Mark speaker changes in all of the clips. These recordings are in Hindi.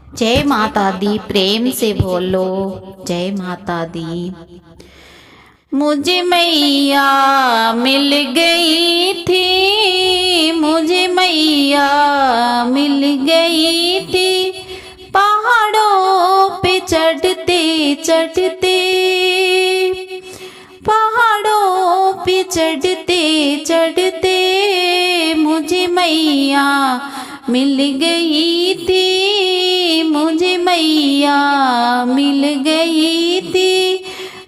Speaker 1: जय माता दी, प्रेम से बोलो जय माता दी। मुझे मैया मिल गई थी, मुझे मैया मिल गई थी, पहाड़ों पे चढ़ते चढ़ते, पहाड़ों पे चढ़ते चढ़ते, मुझे मैया मिल गई थी, मुझे मैया मिल गई थी,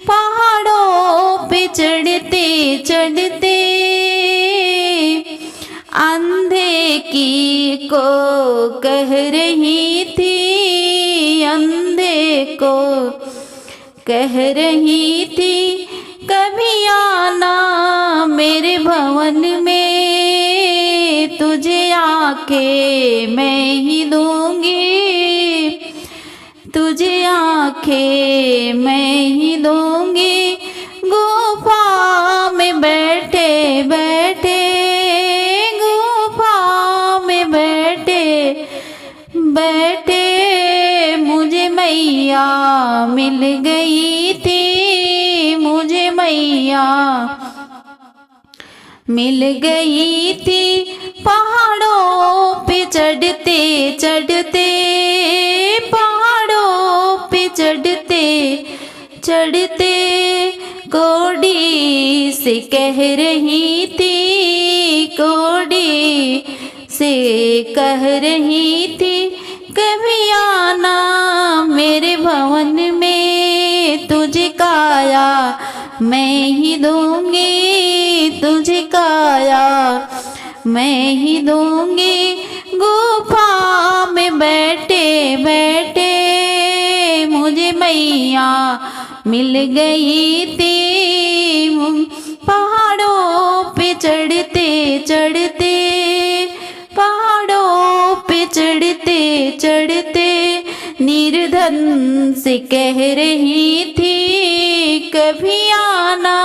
Speaker 1: पहाड़ों पे चढ़ते चढ़ते। अंधे की को कह रही थी, अंधे को कह रही थी, कभी आना मेरे भवन में, तुझे आंखें मैं ही दूंगी, तुझे आंखें मैं ही दूंगी। गुफा में बैठे बैठे, गुफा में बैठे बैठे, मुझे मैया मिल गई थी, मुझे मैया मिल गई थी, पहाड़ों पे चढ़ते चढ़ते, पहाड़ों पे चढ़ते चढ़ते, कोड़ी से कह रही थी, कोड़ी से कह रही थी, कभी आना मेरे भवन में, तुझे काया मैं ही दूंगी, तुझे काया मैं ही दूंगी। गुफा में बैठे बैठे, मुझे मैया मिल गई थी, पहाड़ों पे चढ़ते चढ़ते, पहाड़ों पे चढ़ते चढ़ते, निर्धन से कह रही थी, कभी आना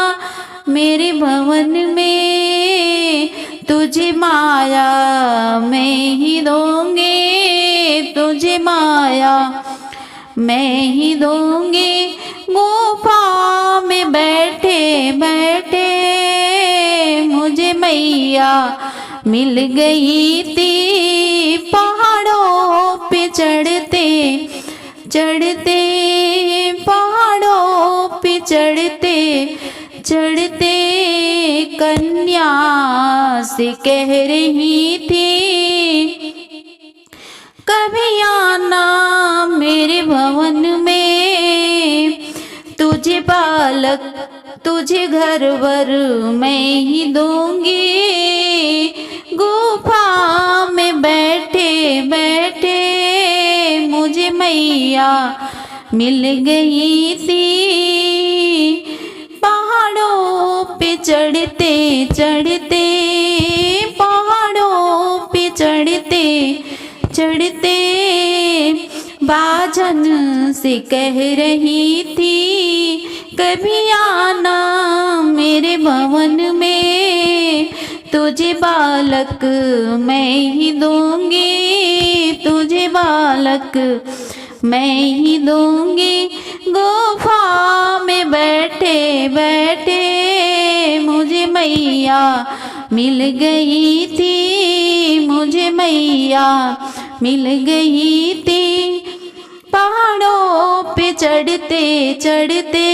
Speaker 1: मेरे भवन में, तुझे माया मैं ही दूंगी, तुझे माया मैं ही दूंगी। गुफा में बैठे बैठे, मुझे मैया मिल गई थी, पहाड़ों पे चढ़ते चढ़ते, पहाड़ों पे चढ़ते चढ़ते, कन्या से कह रही थी, कभी आना मेरे भवन में, तुझे बालक तुझे घर वर मैं ही दूंगी। गुफा में बैठे बैठे, मुझे मैया मिल गई थी, पहाड़ों पे चढ़ते चढ़ते, पहाड़ों पे चढ़ते चढ़ते, बाजन से कह रही थी, कभी आना मेरे भवन में, तुझे बालक मैं ही दूंगी, तुझे बालक मैं ही दूंगी। गुफा में बैठे बैठे, मुझे मैया मिल गई थी, मुझे मैया मिल गई थी, पहाड़ों पे चढ़ते चढ़ते,